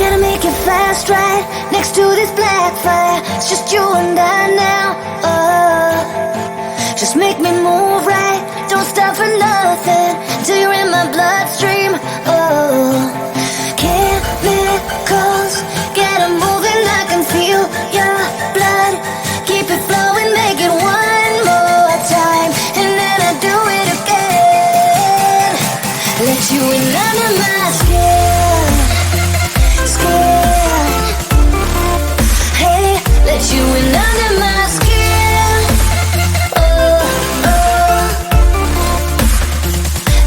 Gotta make it fast, right? Next to this black fire, it's just you and I now. Just make me move right. Don't stop for nothing till you're in my bloodstream. Chemicals, get 'em moving. I can feel your blood. Keep it flowing, make it one more time, and then I do it again. Let you in under my skin, skin. Hey, let you in under my skin. Oh, oh.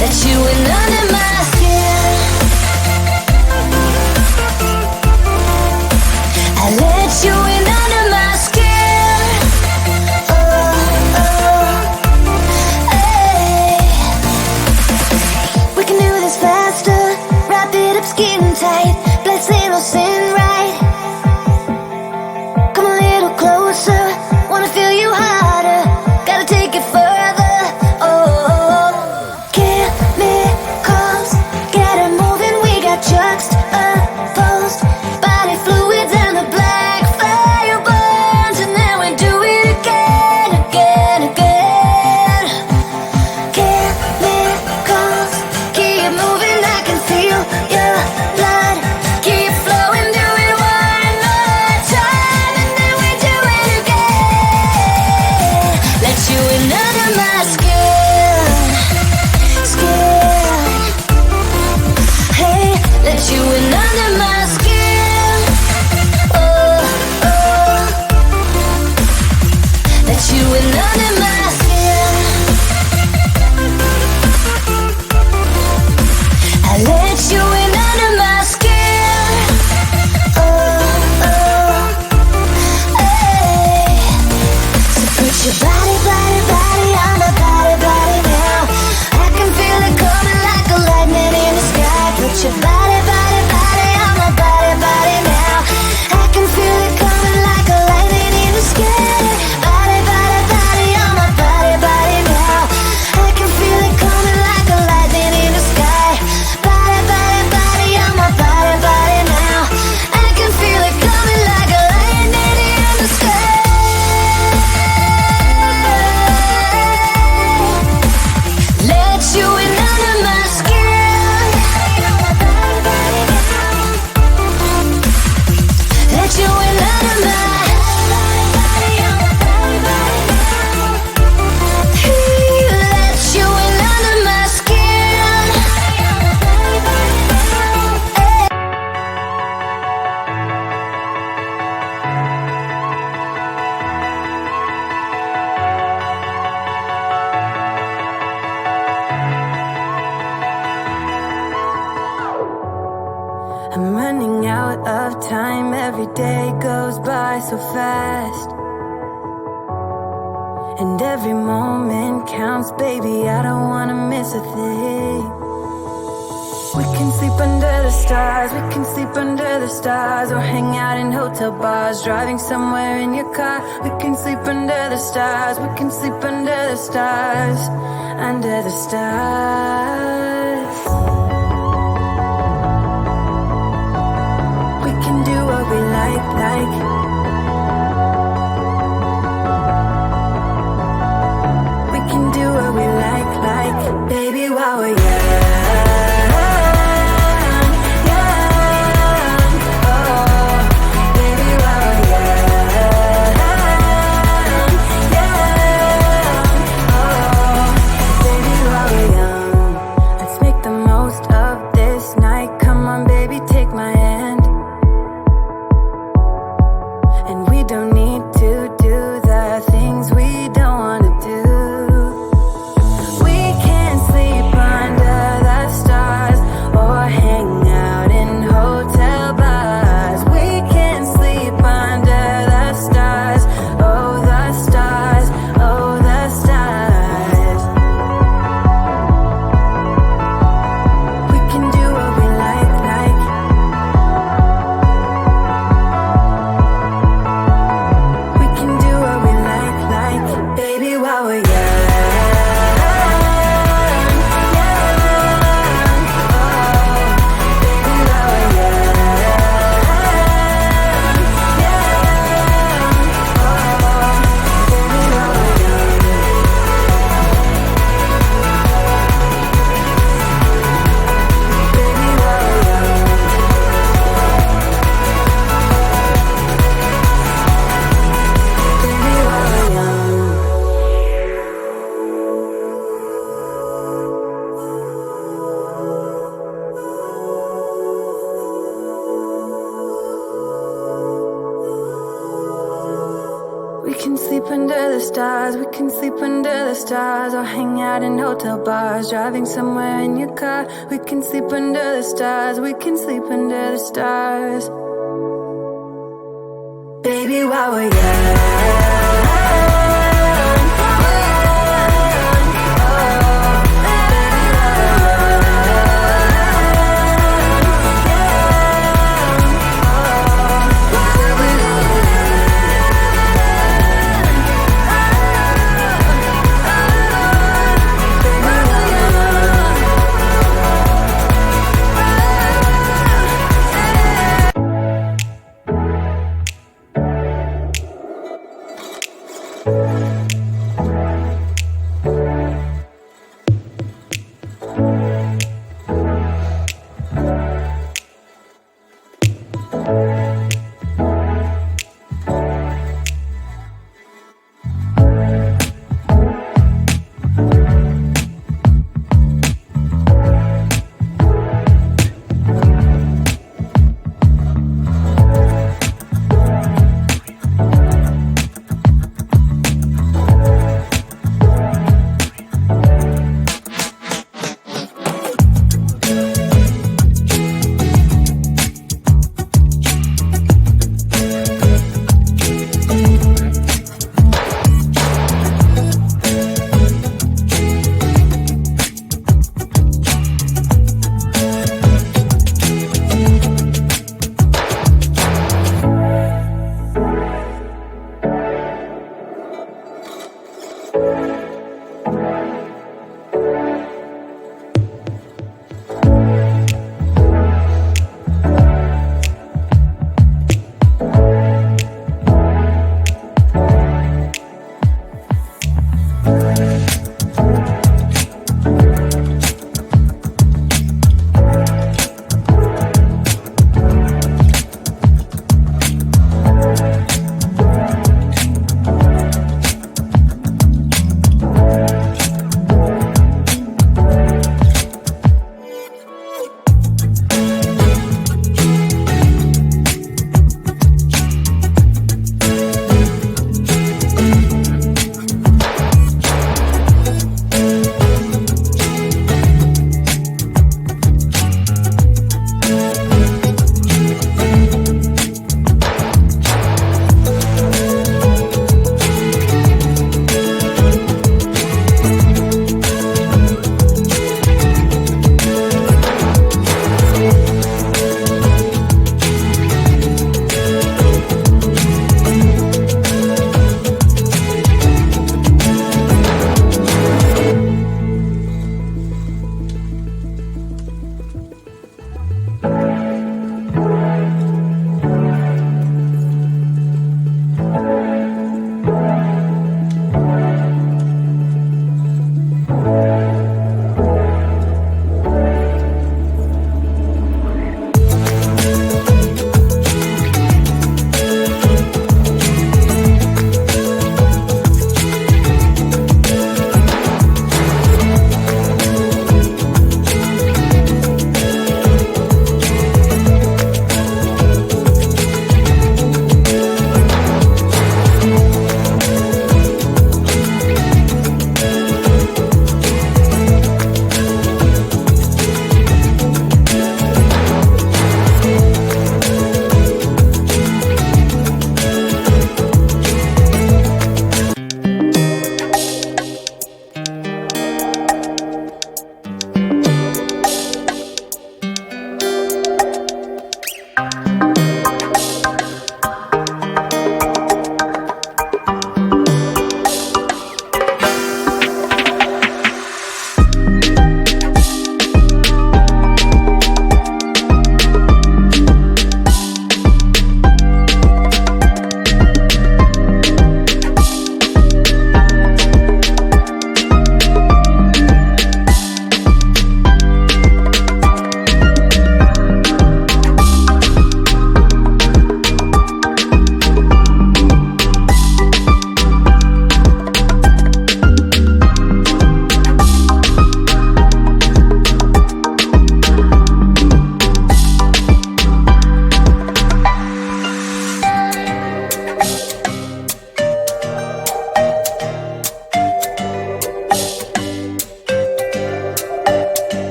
Let you in under my skin. I let you in under my skin. Oh, oh. Hey. We can do this faster. Wrap it up skin tight. Blessing will sin right. Come a little closer. Wanna feel you harder. Gotta take it further. Oh, chemicals, get it moving. We got juxtaposed body fluids and the black fire burns, and then we do it again, again, again. Chemicals, keep moving. I can feel your blood. Keep flowing, do it one more time, and then we do it again. Let you in under my skin, skin. Hey, let you in under my skin. Oh, oh. Let you in under my skin. I let you in under my skin. Oh, oh. Hey. So put your body, body, body on my body, body now. I can feel it coming like a lightning in the sky. Put your body, body, body on my body, body now. I can feel it coming like a lightning in the sky. Body, body, body on my body, body now. I can feel it coming like a lightning in the sky. Body, body, body on my body, body now. I can feel it coming like a lightning in the sky. Let you in under my skin. Let you in under my. Let you in under my skin. I'm running out of time. Every day goes by so fast, and every moment counts, baby. I don't wanna miss a thing. We can sleep under the stars, we can sleep under the stars, or hang out in hotel bars, driving somewhere in your car. We can sleep under the stars, we can sleep under the stars, under the stars. We can do what we like, like. We can do what we like, like. Baby, while we're young, young, oh. Baby, while we're young, young, oh. Baby, while we're young, let's make the most of this night. Come on, baby, take my hand. sleep under the stars, we can sleep under the stars, or hang out in hotel bars, driving somewhere in your car. We can sleep under the stars, we can sleep under the stars. Baby, while we're young.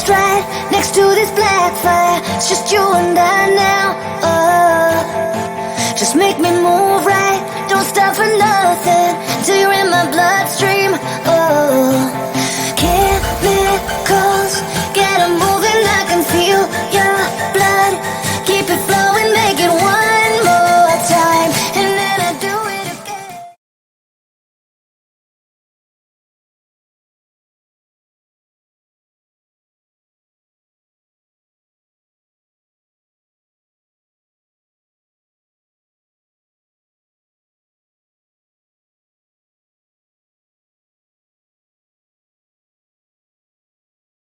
right next to this black fire. It's just you and I now. Just make me move right, don't stop for nothing till you're in my bloodstream.